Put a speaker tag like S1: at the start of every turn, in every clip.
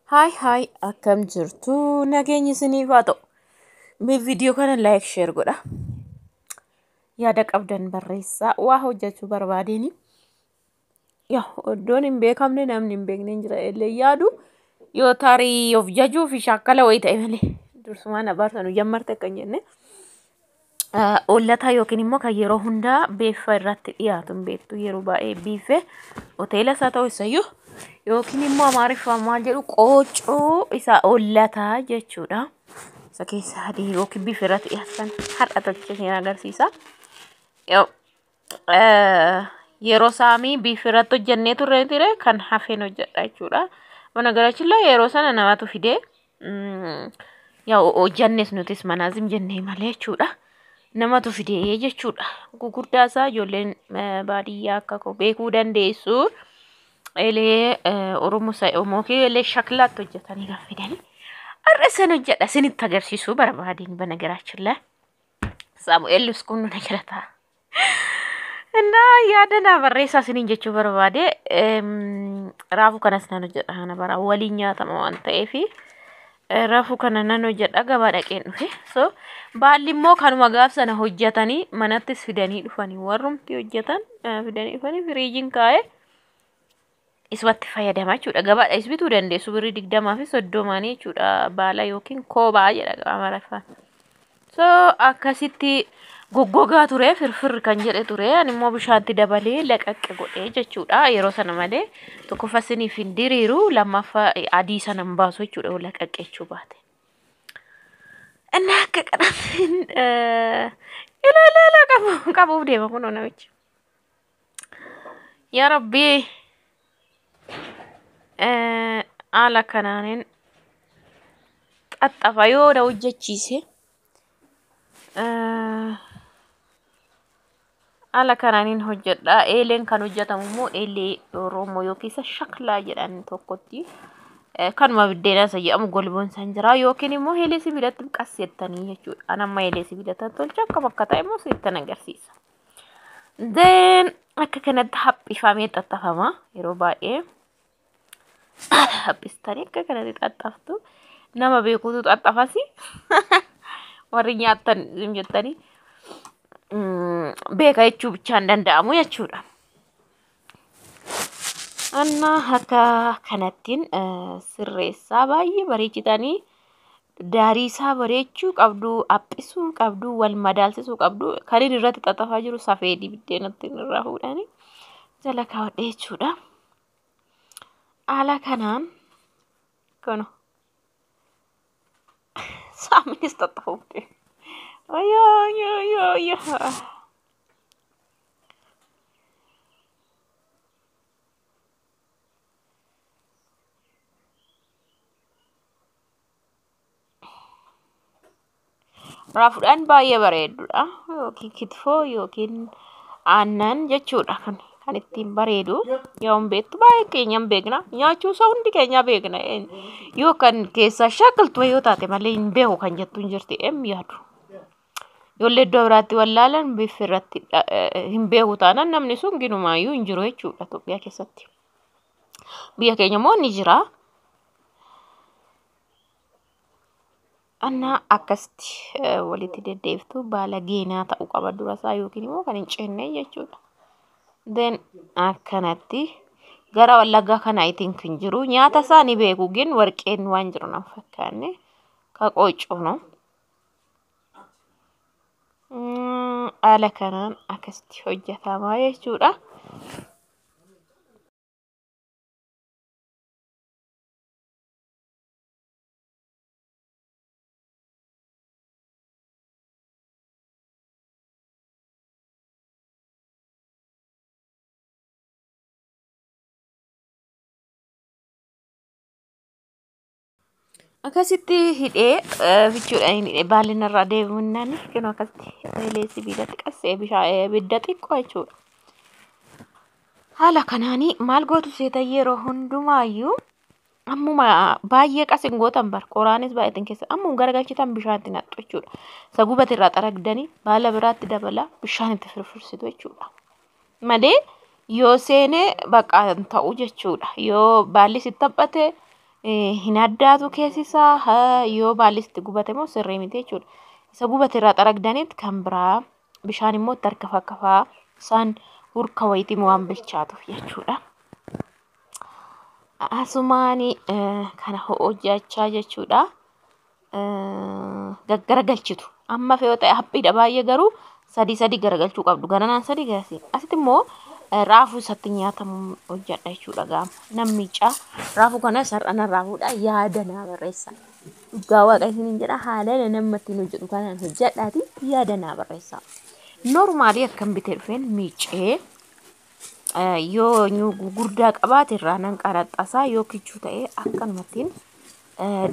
S1: Hi, akkam jirtu nageenyi isiniif haa ta'u. Mee viidiyoo kana like share godha. Yaada qabdan barreessaa. Waa hojjechuu barbaadeni. Yaa iddoon hin beekamne namni hin beekne hin jira illee yaadu yoo tarii of jajuu fi shakkala wayii ta'e malee dursumaan abaarsan jammarte akka hin jenne. Ollataa yookiin immoo kan yeroo hundaa beeffa irratti dhiyaatu hin beektu yeroo baay'ee biifee hoteela isaa ta'u isayyuu yookiin immoo amaariffaan maal jedhu qoocoo isaa ollataa jechuudha. Isa keessa adii yookiin biifee irratti dhiyaatan har'a tolchee agarsiisa. Yeroo saamii biifee irratti hojjennee turre kan hafeen hojjedha jechuudha. Mana garaachillee yeroo sana namatu fidee yaa hojjennes nutis manaazim jennee malee jechuudha. Namatu fidee jechuudha. Gugurdaa isaa ijoolleen baadiyyaa akka beekuu dandeessu. Elee Oromoo elee shaklaatti hojjetanii kan fidanii. Har'a isin hojjedha isinitti agarsiisuu barbaadeen bana garaachillee. Saamu'eellis kun nu jiraata. Innaa yaada naa barreessaa isiniin jechuu barbaade raafuu kanas nan hojjedha kana bara waliin nyaatama waan ta'eefi. Raafuu kana nan hojjedha gabaa dhaqeen dhufe. So baalli immoo kanuma gaaf sana hojjetanii manattis fidanii dhufanii warrumti hojjetan fidanii dhufanii firiijiin kaa'ee isumatti fayyadamaa jechuudha. Gabaadha bituu dandeessu birrii 20 fi 30 jechuudha baala yookiin koobaa jedha Amaariffaan. So akkasitti goggogaa ture firfir kan jedhe ture ani immoo bishaanti dabalee laqaqqe godhee jechuudha. Yeroo sana malee tokko fasiniif hin diriiru lammaffaa adii sana hin baasu jechuudha laqaqqe jechuu baate. Innaa akka qadhatin ilaala qabuuf deema kun namichi. Yaa Rabbii haala kanaanin xaxxafa yoo da hojjechiise haala kanaanin hojjedha. Eeleen kan hojjetamu immoo eelee Oromoo yookiin shaklaa jedhan tokkotti kanuma biddeena isa jedhamu golboon san jira yookiin immoo eelee sibiilatti qasseettanii jechuudha. Ani amma eelee sibiilatti tolcha akka bakka ta'e immoo siittan agarsiisa. Then akka kanatti haphifamee xaxxafama yeroo baay'ee. Haphistanii akka kanatti xaxxaftu nama beekutu xaxxafasi warri nyaattan jettanii beeka jechuu bichaan danda'amu jechuudha. Anna akka kanattiin sirreessaa baay'ee bareechitanii daarii isaa bareechuu qabdu haphisuu qabdu wal madaalsisuu qabdu kan inni irratti xaxxafaa jiru safeedii biddeenatti irraa fuudhanii jala kaawwadhee jechuudha. Haala kanaan kun saaminis xaxxafuuf raafuudhaan baay'ee bareedudha yookiin kitfoo yookiin aannan jechuudha kan ittiin bareedu yoo hin beektu baay'ee keenya hin beekna nyaachuu isaa hundi keenya beekna yoo kan keessaa shakkaltu yoo taate malee hin beeku kan jettu hin jirti em yaadu ijoollee iddoo biraatti wallaalan biifee irratti hin beeku taanaan namni sun ginumaayyuu hin jiru jechuudha Itoophiyaa keessatti. Biyya keenya immoo ni jira. Anna akkasitti walitti deddeebiftu baala geenaa ta'uu qaba dura isaa yookiin immoo kan hin ceenne jechuudha. Then akkanatti gara Wallaggaa kana itiin kan jiru nyaata isaa ni beeku gin warqeen waan jiru nan fakkaanne ka qoocoo no. Haala kanaan akkasitti hojjetamaa jechuudha. Akkasitti hidhee fichuudhaan hidhee baalli irraa deemuudhaan kennu akkasitti eelee sibiilatti qassee bishaan ibidda xiqqoo jechuudha. Haala kanaanii maal gootu seeta yeroo hundumaayyuu ammuma baay'ee qasin gootan bar qoraanis baay'eetiin keessa ammuma garagalchitan bishaanitti naqxu jechuudha. Isa gubate irraa xaragdanii baala biraatti dabala bishaanitti firfirsitu jechuudha. Malee yoo seenee baqaan ta'u jechuudha. Yoo baalli si taphate hin addaatu keessisaa yoo baalisti gubate moo sirrii miti jechuudha. Isa gubate irraa xaragdaniit kan biraa bishaan immoo tarkafakafaa isaan hurka wayitii waan bilchaatuuf jechuudha. Asumaani kana hojjechaa jechuudha. Gaggaragalchitu amma fe'oo ta'e haphiidha baay'ee garuu sadii garagalchuu qabdu garanaan sadii gaasi asitti immoo raafuu isatti nyaatamu hojjedha jechuudha gaama nammicha raafuu kana sar'ana raafuudha yaada naa barreessa dhugaa waaqa isiniin jedha haala namatti hojjetu kanaan hojjedhaati yaada naa barreessa normaalii akkam bitee dhufeen miicee yoo nyuu gurguddaa qabaate irraa nan qaraxxasaa yoo kichuu ta'e akkanumattiin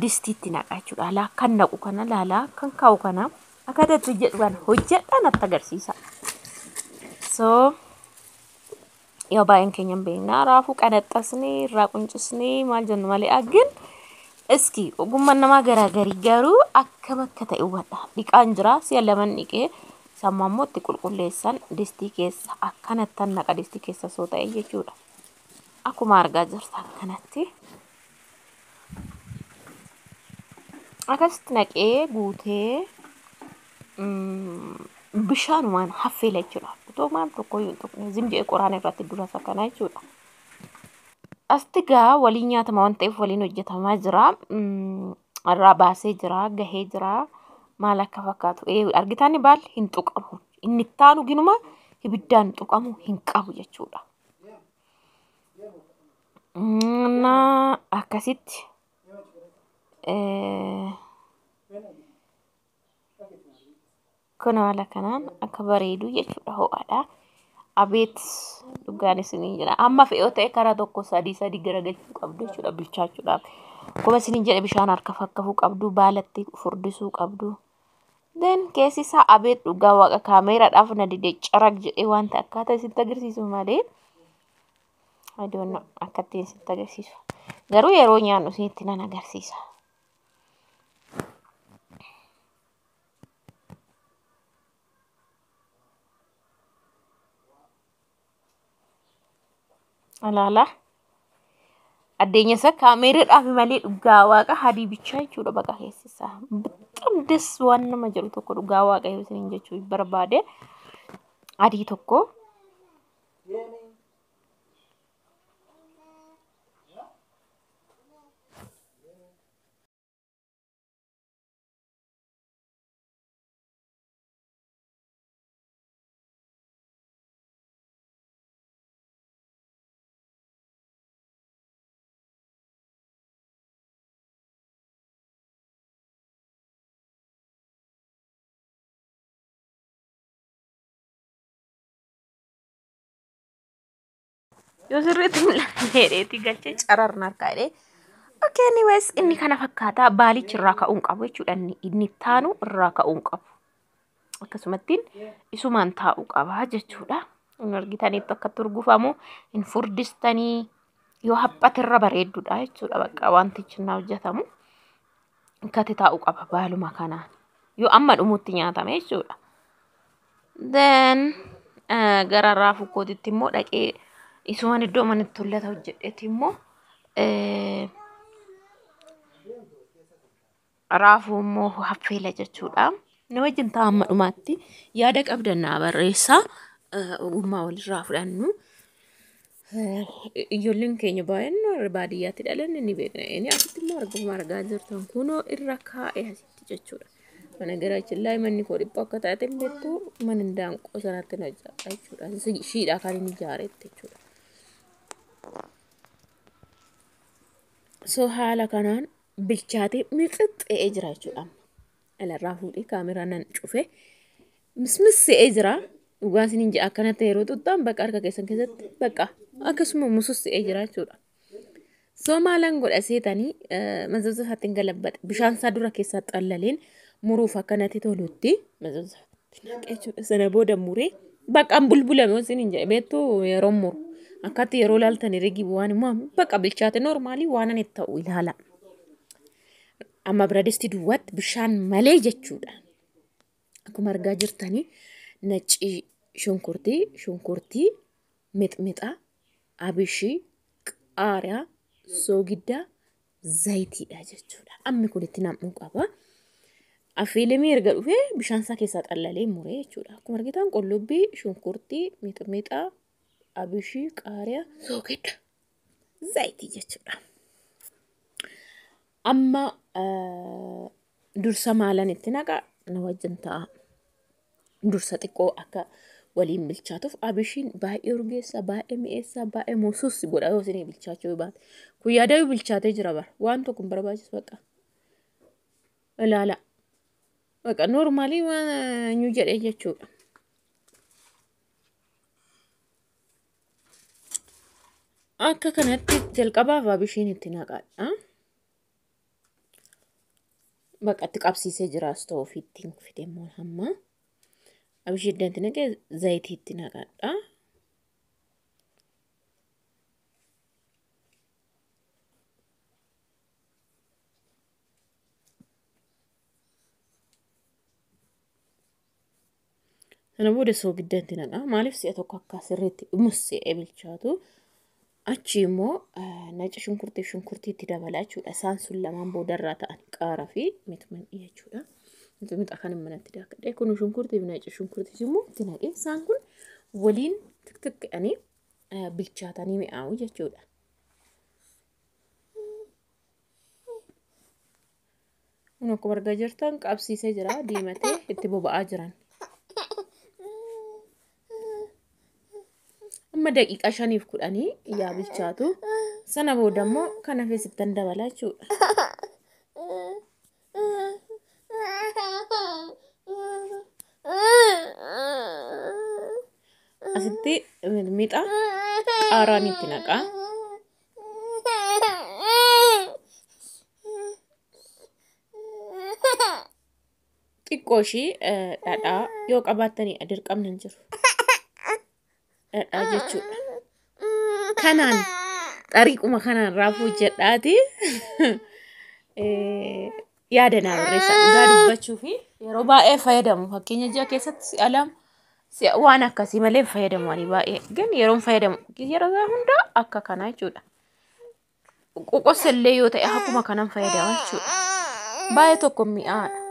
S1: distiitti naqaa jechuudha. Alaa kan naqu kana laalaa kan kaa'u kana akkatatti jedhu kan hojjedhan natti agarsiisa. So yoo baay'een keenya hin beekna raafuu qanaxxasnee irraa quncisnee maal jennu malee agin iski ogummaan namaa garaagarii garuu akkam akka ta'e hubadha. Dhiqaan jira si'a laman dhiqee sammaa immoo itti qulqulleessan distii keessa akkanattan naqa distii keessa soo ta'e jechuudha. Akkuma argaa jirtan kanatti. Akkasitti naqee guutee bishaanumaan haffeela jechuudha. Otoo maal tokko yoo tuqne zimjee qoraan irratti dura sakana jechuudha. Asti gaa waliin nyaatama waan ta'eef waliin hojjetamaa jira. Irraa baasee jira, gahee jira. Maal akka fakkaatu argitaani baal hin tuqamu. Inni taanu ginuma ibiddaan tuqamu hin qabu jechuudha. Akkasitti kun haala kanaan akka bareedu jechuudha ho'aadha. Abeet dhugaan isiniin jedha. Amma fe'oo ta'e karaa tokko sadii garagalchuu qabdu jechuudha bilchaachuudhaaf. Akkuma isiniin jedhe bishaan harka fakkafuu qabdu baalatti furdisuu qabdu. Then keessi isaa abeet dhugaa waaqa kaameeraadhaaf na didee caraq jedhee wanta akkaataa isitti agarsiisu malee. I don't know akkatti isitti agarsiisu. Garuu yeroo nyaannu isinitti nan agarsiisa. Alaala addeenya isaa kaameeraadhaaf malee dhugaa waaqa hadii bichaa jechuudha baqa keessi isaa. Bixxam des waan nama jedhu tokko dhugaa waaqa yoo isiniin jechuu barbaade adii tokko. Yoo sirriitti mul'atee galchee cararna harkaadhee. Okay, anyways inni kana fakkaata baalichi irraa ka'uun qabu jechuudha inni taanu irraa ka'uun qabu. Akkasumattiin isumaan taa'uu qaba jechuudha. Inni argitanitti akka turgufamu hin furdistanii yoo haphate irra bareedduudha jechuudha bakka wantichi na hojjetamu. Akkatti taa'uu qaba baaluma kanaan. Yoo amma dhumutti nyaatame jechuudha. Then gara raafuu kootitti immoo dhaqee isumaan iddoo manitti tollata hojjedheeti immoo raafuu immoo haffeela jechuudha. Nama wajjin taa'amma dhumaatti yaada qabdannaa barreessaa ogummaa walirraa fudhannu. Ijoolleen keenya baay'een baadiyyaatti dhalan ni beekna. Inni asitti immoo argaa jirtan kunoo irra kaa'ee asitti jechuudha. Mana garaachiin manni koo dhibboo akka taate beektu mana daanqoo sanaatti na ijaara jechuudha. Shiidhaa kan inni ijaaretti jechuudha. So haala kanaan bilchaatee mixixxee jira jechuudha. Alarraa fuudhee kaameraan nan cufe mismisee jira. Dhugaan isiniin jedha akkanatti yeroo tuttaan bakka harka keessatti bakka akkasuma musussee jira jechuudha. So maalan godha seetanii mazabza isaatiin galabbadha. Bishaan isaa dura keessaa xallaleen muruuf akkanatti tolutti mazabza naqee jechuudha. Sana booda muree baqqaan bulbulame isiniin jedha beektu yeroo muru. Akkatti yeroo laaltanii rigi waan immoo bakka bilchaate normaalii waan ani ta'u ilaala. Amma biradesti duwwaatti bishaan malee jechuudha. Akkuma argaa jirtanii nacci shunkurtii, mixmixa, abishii, qaariyaa, soogiddaa, zayitiidha jechuudha. Amma kun itti nam'uu qaba. Affeelamee erga dhufee bishaan isaa keessaa xallalee muree jechuudha. Akkuma argitan qullubbii, shunkurtii, mixmixaa, abishii, qaariyaa, soogidda, zayitii jechuudha. Amma dursa maalan itti naqa na wajjin ta'a. Dursa xiqqoo akka waliin bilchaatuuf abishiin baay'ee urgeessa, baay'ee mi'eessa, baay'ee musuus godha yoo isin bilchaachuu baate. Kun yaada bilchaatee jira bara. Waan tokko hin barbaachisu baqa. Ilaala. Baqa normaalii waan nyu jedhee jechuudha. Akka kanatti jalqabaaf abishiin itti naqadha. Baqa itti qabsiisee jira stoo ofiitti fidee immoo hamma. Abishii iddoo itti naqee zayitii itti naqadha. Sana booda soogidda itti naqa. Maaliif si'a tokko akka sirriitti mussee bilchaatu. Achi immoo naci shunkurtii itti dabalaa jechuudha. Isaan sun lamaan boodarraa ta'an qaaraa fi mixmixii jechuudha. Mixmixa kan manatti daakadhee kun shunkurtii fi naci shunkurtii immoo itti naqee isaan kun waliin tiktikka'anii bilchaatanii mi'aawu jechuudha. Kun akkuma argaa jirtan qabsiisee jira diimatee itti boba'aa jiran. Amma daqiiqaa 5-10 yaa bilchaatu. Sana booda immoo kan hafe sittan dabalaa jechuudha. Asitti mixa qaaraan itti naqaa. Xiqqoo ishii dhadhaa yoo qabaattanii dirqamni hin jiru. Dhadhaa jechuudha. Kanaan xariiquma kanaan raafuu jedhaati. Yaada naa barreessaa dhugaa dubbachuu fi yeroo baay'ee fayyadamu. Fakkeenya ji'a keessatti si'a lama waan akkasii malee fayyadamu ani baay'ee. Gan yeroon fayyadamu yeroo hundaa akka kanaa jechuudha. Qoqosallee yoo ta'e akkuma kanaan fayyadama jechuudha. Baay'ee tokko mi'aadha.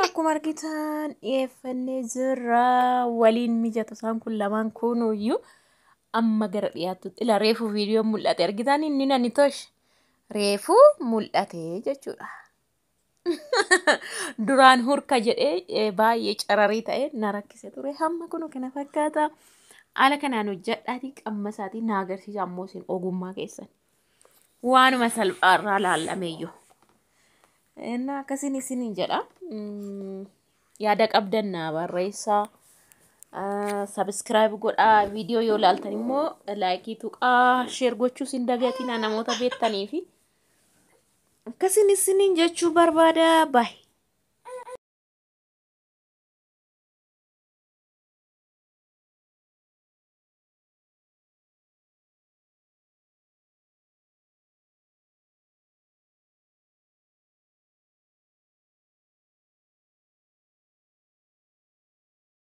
S1: Akkuma argitan dhiyeeffannee jirra waliin mijatu isaan kun lamaan kunuyyuu amma gara dhiyaatutti ila reefu viidiyoo mul'ate argitan inni nani tosh reefu mul'ate jechuudha. Duraan hurka jedhee baay'ee cararii ta'e na rakkise ture hamma kunu kana fakkaata. Haala kanaan hojjedhaatii qammasaatii na agarsiisa ammoo isin ogummaa keessan. Waanuma salphaarraa laallameeyyuu. Enna akkasiin isiniin jedha. Yaada qabdan naa barreessaa. Subscribe godhaa. Viidiyoo yoo ilaaltan immoo laayikii tuqaa share gochuus hin dagatinaa namoota beektanii fi akkasiin isiniin jechuu barbaada. Bye.